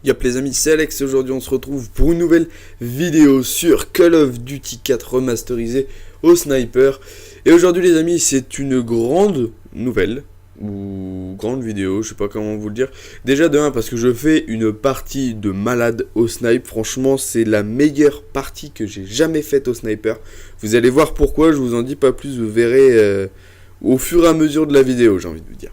Yop les amis, c'est Alex, aujourd'hui on se retrouve pour une nouvelle vidéo sur Call of Duty 4 remasterisé au sniper. Et aujourd'hui les amis, c'est une grande nouvelle, ou grande vidéo, je sais pas comment vous le dire. Déjà de 1 parce que je fais une partie de malade au snipe, franchement c'est la meilleure partie que j'ai jamais faite au sniper. Vous allez voir pourquoi, je vous en dis pas plus, vous verrez au fur et à mesure de la vidéo, j'ai envie de vous dire.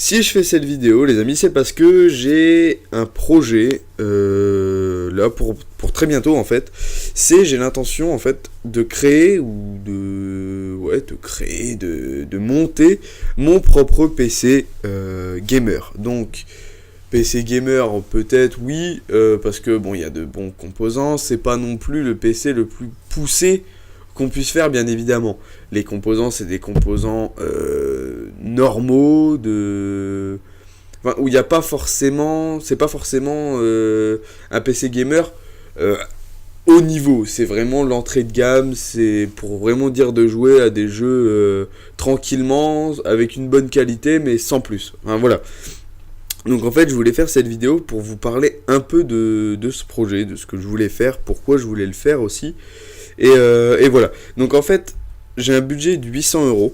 Si je fais cette vidéo, les amis, c'est parce que j'ai un projet, là, pour très bientôt, en fait. J'ai l'intention, en fait, de créer, ou de... Ouais, de monter mon propre PC gamer. Donc, PC gamer, peut-être, oui, parce que, bon, il y a de bons composants. C'est pas non plus le PC le plus poussé qu'on puisse faire, bien évidemment. Les composants, c'est des composants normaux, enfin, où il n'y a pas forcément, c'est pas forcément un PC gamer haut niveau. C'est vraiment l'entrée de gamme, c'est pour vraiment dire de jouer à des jeux tranquillement, avec une bonne qualité, mais sans plus. Enfin, voilà. Donc en fait, je voulais faire cette vidéo pour vous parler un peu de ce projet, de ce que je voulais faire, pourquoi je voulais le faire aussi. Et voilà. Donc en fait, j'ai un budget de 800 €.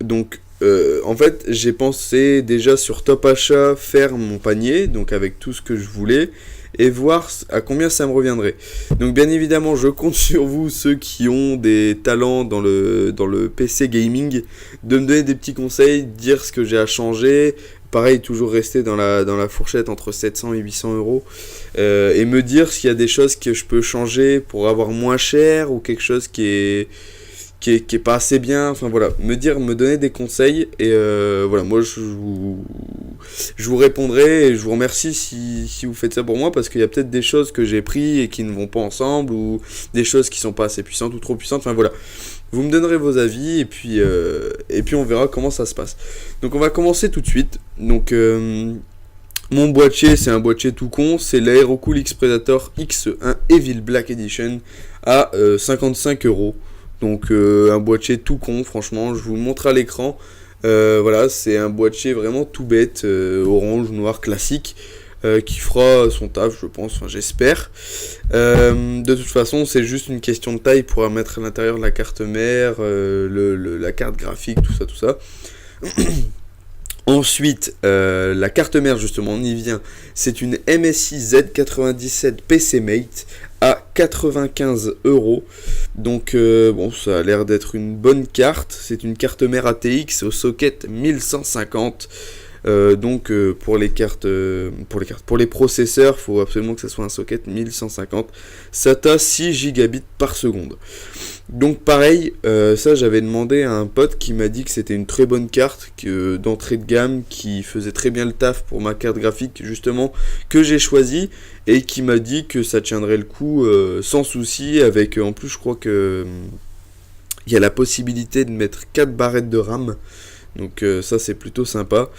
Donc en fait, j'ai pensé déjà sur Top Achat faire mon panier, donc avec tout ce que je voulais, et voir à combien ça me reviendrait. Donc bien évidemment, je compte sur vous, ceux qui ont des talents dans le PC gaming, de me donner des petits conseils, dire ce que j'ai à changer. Pareil, toujours rester dans la fourchette entre 700 et 800 €. Et me dire s'il y a des choses que je peux changer pour avoir moins cher, ou quelque chose qui est pas assez bien. Enfin voilà, me donner des conseils. Et voilà, moi je vous répondrai. Et je vous remercie si vous faites ça pour moi. Parce qu'il y a peut-être des choses que j'ai pris et qui ne vont pas ensemble. Ou des choses qui sont pas assez puissantes ou trop puissantes. Enfin voilà. Vous me donnerez vos avis et puis on verra comment ça se passe. Donc on va commencer tout de suite. Donc mon boîtier, c'est un boîtier tout con, c'est l'Aerocool X Predator X1 Evil Black Edition à 55 €. Donc un boîtier tout con, franchement, je vous le montre à l'écran. Voilà, c'est un boîtier vraiment tout bête, orange, noir, classique. Qui fera son taf, je pense, enfin j'espère. De toute façon, c'est juste une question de taille pour mettre à l'intérieur la carte mère, la carte graphique, tout ça. Ensuite, la carte mère, justement, on y vient. C'est une MSI Z97 PC Mate à 95 €. Donc, bon, ça a l'air d'être une bonne carte. C'est une carte mère ATX au socket 1150. Donc pour les processeurs, il faut absolument que ça soit un socket 1150 SATA 6 gigabits par seconde. Donc pareil, ça j'avais demandé à un pote qui m'a dit que c'était une très bonne carte d'entrée de gamme, qui faisait très bien le taf pour ma carte graphique justement, que j'ai choisi, et qui m'a dit que ça tiendrait le coup sans souci, avec en plus je crois que il y a la possibilité de mettre 4 barrettes de RAM. Donc ça c'est plutôt sympa.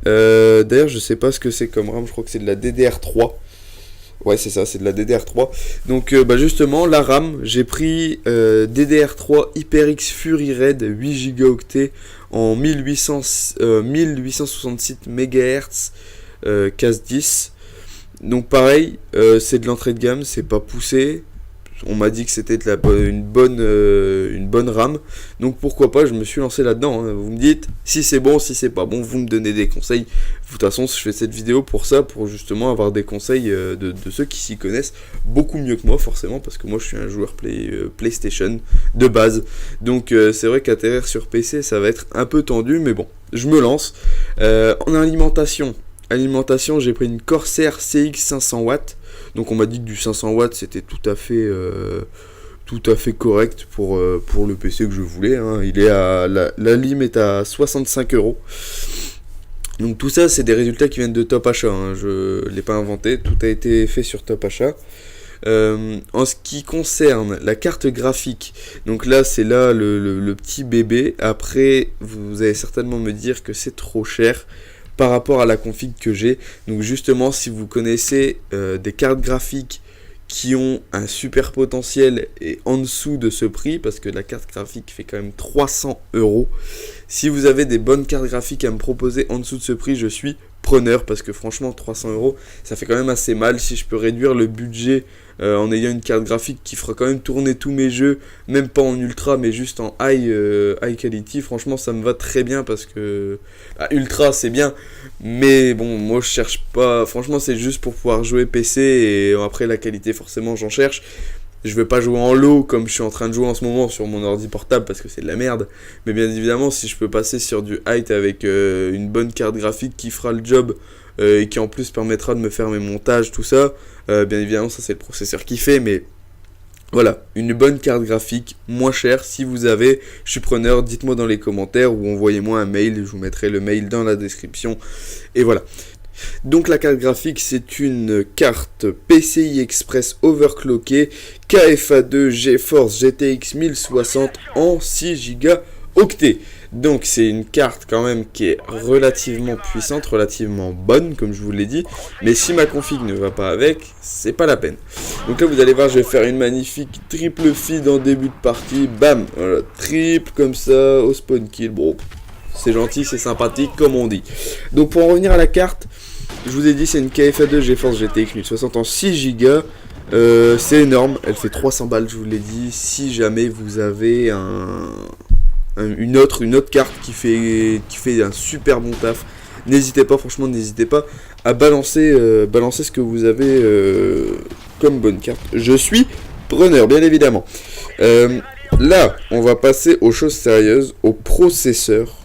D'ailleurs je sais pas ce que c'est comme RAM, je crois que c'est de la DDR3. Ouais c'est ça, c'est de la DDR3. Donc justement la RAM, j'ai pris DDR3 HyperX Fury Red 8 Go en 1866 MHz CAS 10. Donc pareil, c'est de l'entrée de gamme, c'est pas poussé. On m'a dit que c'était une bonne RAM. Donc pourquoi pas, je me suis lancé là-dedans. Hein. Vous me dites si c'est bon, si c'est pas bon, vous me donnez des conseils. De toute façon, je fais cette vidéo pour ça, pour justement avoir des conseils de ceux qui s'y connaissent beaucoup mieux que moi, forcément, parce que moi je suis un joueur PlayStation de base. Donc c'est vrai qu'atterrir sur PC, ça va être un peu tendu, mais bon, je me lance. En alimentation, j'ai pris une Corsair CX 500 watts. Donc on m'a dit que du 500 watts c'était tout à fait correct pour le PC que je voulais. Hein. Il est la lime est à 65 €. Donc tout ça c'est des résultats qui viennent de Top Achat. Hein. Je l'ai pas inventé, tout a été fait sur Top Achat. En ce qui concerne la carte graphique, donc là c'est le petit bébé. Après vous allez certainement me dire que c'est trop cher par rapport à la config que j'ai. Donc justement, si vous connaissez des cartes graphiques qui ont un super potentiel et en dessous de ce prix, parce que la carte graphique fait quand même 300 €, si vous avez des bonnes cartes graphiques à me proposer en dessous de ce prix, je suis preneur, parce que franchement 300 euros ça fait quand même assez mal. Si je peux réduire le budget en ayant une carte graphique qui fera quand même tourner tous mes jeux, même pas en ultra mais juste en high quality, franchement ça me va très bien, parce que ultra c'est bien, mais bon moi je cherche pas, franchement c'est juste pour pouvoir jouer PC, et après la qualité forcément j'en cherche. Je vais pas jouer en low comme je suis en train de jouer en ce moment sur mon ordi portable, parce que c'est de la merde. Mais bien évidemment, si je peux passer sur du high avec une bonne carte graphique qui fera le job, et qui en plus permettra de me faire mes montages, tout ça, bien évidemment ça c'est le processeur qui fait, mais voilà, une bonne carte graphique, moins chère, si vous avez, je suis preneur, dites-moi dans les commentaires ou envoyez-moi un mail, je vous mettrai le mail dans la description, et voilà. Donc la carte graphique, c'est une carte PCI Express overclockée KFA2 GeForce GTX 1060 en 6 Go octets. Donc c'est une carte quand même qui est relativement puissante, relativement bonne comme je vous l'ai dit, mais si ma config ne va pas avec, c'est pas la peine. Donc là vous allez voir, je vais faire une magnifique triple feed en début de partie, bam, voilà, triple comme ça au spawn kill, bon, c'est gentil, c'est sympathique comme on dit. Donc pour en revenir à la carte, je vous ai dit c'est une KFA2 GeForce GTX 1060 en 6 Go. C'est énorme, elle fait 300 balles, je vous l'ai dit. Si jamais vous avez une autre carte qui fait un super bon taf, n'hésitez pas, franchement n'hésitez pas à balancer ce que vous avez comme bonne carte. Je suis preneur bien évidemment. Là on va passer aux choses sérieuses, au processeur.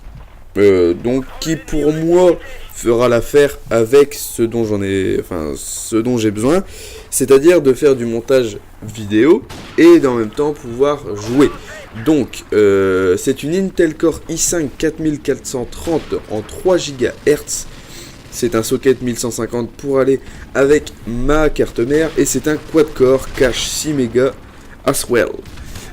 Donc qui pour moi fera l'affaire avec ce dont j'ai besoin, c'est-à-dire de faire du montage vidéo et en même temps pouvoir jouer. Donc c'est une Intel Core i5 4430 en 3 GHz. C'est un socket 1150 pour aller avec ma carte mère, et c'est un quad-core cache 6 Go as well.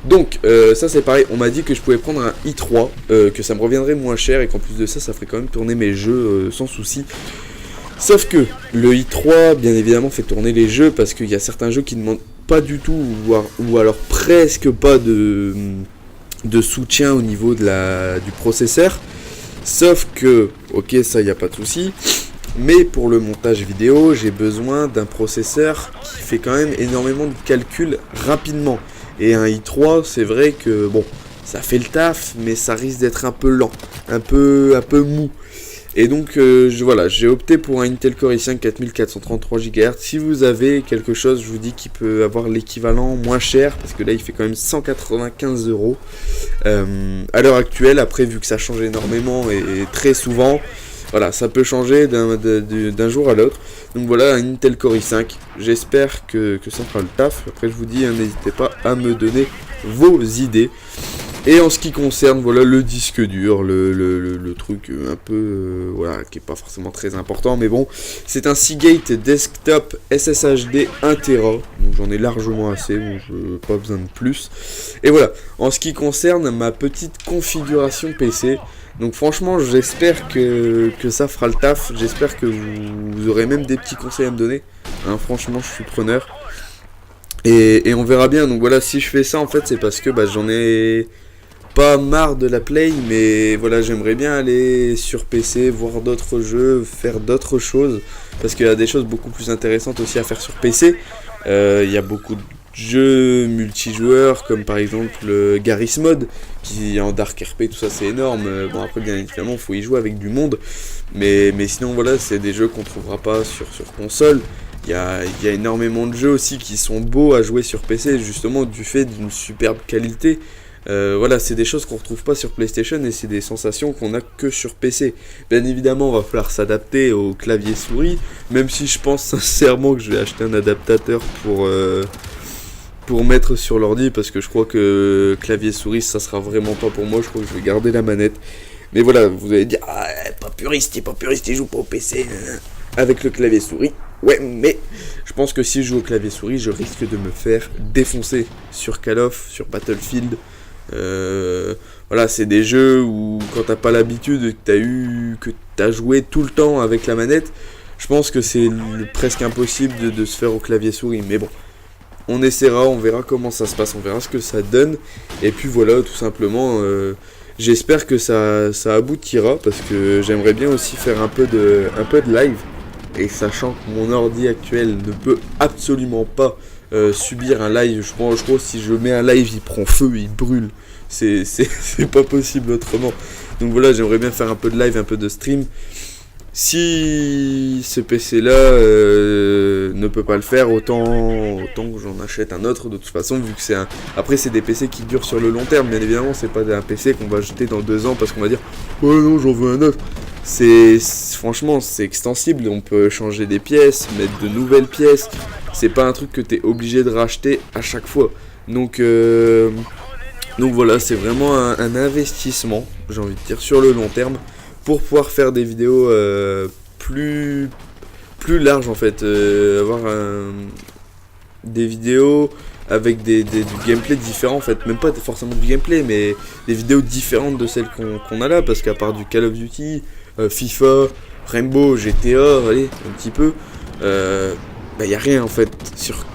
Donc ça c'est pareil, on m'a dit que je pouvais prendre un i3, que ça me reviendrait moins cher, et qu'en plus de ça, ça ferait quand même tourner mes jeux sans souci. Sauf que le i3 bien évidemment fait tourner les jeux, parce qu'il y a certains jeux qui ne demandent pas du tout, ou alors presque pas de soutien au niveau du processeur. Sauf que, ok, ça il n'y a pas de souci, mais pour le montage vidéo j'ai besoin d'un processeur qui fait quand même énormément de calculs rapidement. Et un i3, c'est vrai que bon, ça fait le taf, mais ça risque d'être un peu lent, un peu mou. Et donc voilà, j'ai opté pour un Intel Core i5 4433 GHz. Si vous avez quelque chose, je vous dis, qui peut avoir l'équivalent moins cher, parce que là il fait quand même 195 euros à l'heure actuelle. Après, vu que ça change énormément et très souvent, voilà, ça peut changer d'un jour à l'autre. Donc voilà, un Intel Core i5. J'espère que ça fera le taf. Après, je vous dis, hein, n'hésitez pas à me donner vos idées. Et en ce qui concerne, voilà, le disque dur, le truc un peu, voilà, qui est pas forcément très important, mais bon, c'est un Seagate Desktop SSHD 1 Tera. Donc j'en ai largement assez, donc je n'ai pas besoin de plus. Et voilà, en ce qui concerne ma petite configuration PC, donc franchement j'espère que ça fera le taf, j'espère que vous aurez même des petits conseils à me donner, hein, franchement je suis preneur, et on verra bien. Donc voilà, si je fais ça en fait c'est parce que j'en ai pas marre de la Play, mais voilà, j'aimerais bien aller sur PC, voir d'autres jeux, faire d'autres choses, parce qu'il y a des choses beaucoup plus intéressantes aussi à faire sur PC. Il y a beaucoup de jeux multijoueurs, comme par exemple le Garry's Mod, qui est en Dark RP, tout ça c'est énorme. Bon, après bien évidemment il faut y jouer avec du monde, mais sinon voilà, c'est des jeux qu'on trouvera pas sur console. Il y a énormément de jeux aussi qui sont beaux à jouer sur PC, justement du fait d'une superbe qualité. Voilà, c'est des choses qu'on retrouve pas sur PlayStation, et c'est des sensations qu'on a que sur PC. Bien évidemment, on va falloir s'adapter au clavier souris, même si je pense sincèrement que je vais acheter un adaptateur pour mettre sur l'ordi, parce que je crois que clavier souris ça sera vraiment pas pour moi. Je crois que je vais garder la manette. Mais voilà, vous allez dire, ah, pas puriste, il joue pas au PC avec le clavier souris. Ouais, mais je pense que si je joue au clavier souris, je risque de me faire défoncer sur Call of, sur Battlefield. Voilà, c'est des jeux où quand t'as pas l'habitude, que t'as joué tout le temps avec la manette, je pense que c'est presque impossible de se faire au clavier souris. Mais bon, on essaiera, on verra comment ça se passe, on verra ce que ça donne. Et puis voilà, tout simplement, J'espère que ça aboutira, parce que j'aimerais bien aussi faire un peu de live. Et sachant que mon ordi actuel ne peut absolument pas subir un live, je crois si je mets un live il prend feu, il brûle. C'est pas possible autrement. Donc voilà, j'aimerais bien faire un peu de live, un peu de stream. Si ce PC là ne peut pas le faire, autant que j'en achète un autre de toute façon, vu que après c'est des PC qui durent sur le long terme, bien évidemment. C'est pas un PC qu'on va jeter dans 2 ans parce qu'on va dire oh non j'en veux un autre. Franchement c'est extensible, on peut changer des pièces, mettre de nouvelles pièces. C'est pas un truc que t'es obligé de racheter à chaque fois. Donc voilà, c'est vraiment un investissement, j'ai envie de dire, sur le long terme, pour pouvoir faire des vidéos plus larges en fait, avoir des vidéos avec du gameplay différent en fait, même pas forcément du gameplay, mais des vidéos différentes de celles qu'on a là, parce qu'à part du Call of Duty, FIFA, Rainbow, GTA, allez, un petit peu, y a rien en fait.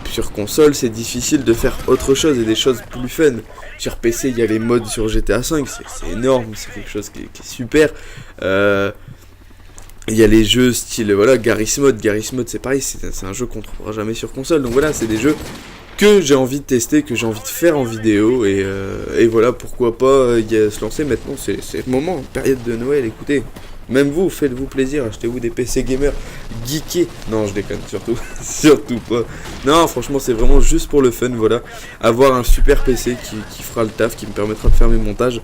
Sur console, c'est difficile de faire autre chose et des choses plus fun. Sur PC, il y a les mods sur GTA 5, c'est énorme, c'est quelque chose qui est super. Il y a les jeux style, voilà, Garry's Mod, c'est pareil, c'est un jeu qu'on trouvera jamais sur console. Donc voilà, c'est des jeux que j'ai envie de tester, que j'ai envie de faire en vidéo, et voilà, pourquoi pas se lancer maintenant, c'est le moment, période de Noël, écoutez. Même vous, faites-vous plaisir, achetez-vous des PC gamers geekés. Non, je déconne, surtout pas. Non, franchement, c'est vraiment juste pour le fun, voilà. Avoir un super PC qui fera le taf, qui me permettra de faire mes montages.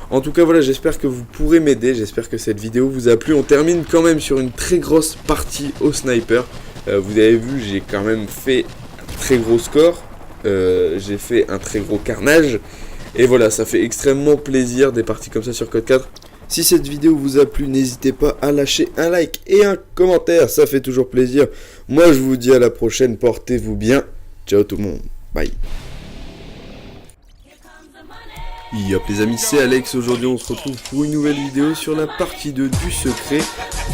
En tout cas, voilà, j'espère que vous pourrez m'aider, j'espère que cette vidéo vous a plu. On termine quand même sur une très grosse partie au sniper. Vous avez vu, j'ai quand même fait un très gros score. J'ai fait un très gros carnage. Et voilà, ça fait extrêmement plaisir des parties comme ça sur Code 4. Si cette vidéo vous a plu, n'hésitez pas à lâcher un like et un commentaire, ça fait toujours plaisir. Moi je vous dis à la prochaine, portez-vous bien. Ciao tout le monde, bye. Yop les amis, c'est Alex. Aujourd'hui on se retrouve pour une nouvelle vidéo sur la partie 2 du secret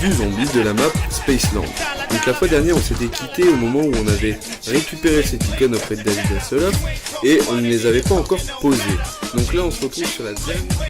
du zombie de la map Spaceland. Donc la fois dernière on s'était quitté au moment où on avait récupéré ces icônes auprès de David Hasselhoff et on ne les avait pas encore posées. Donc là on se retrouve sur la dernière...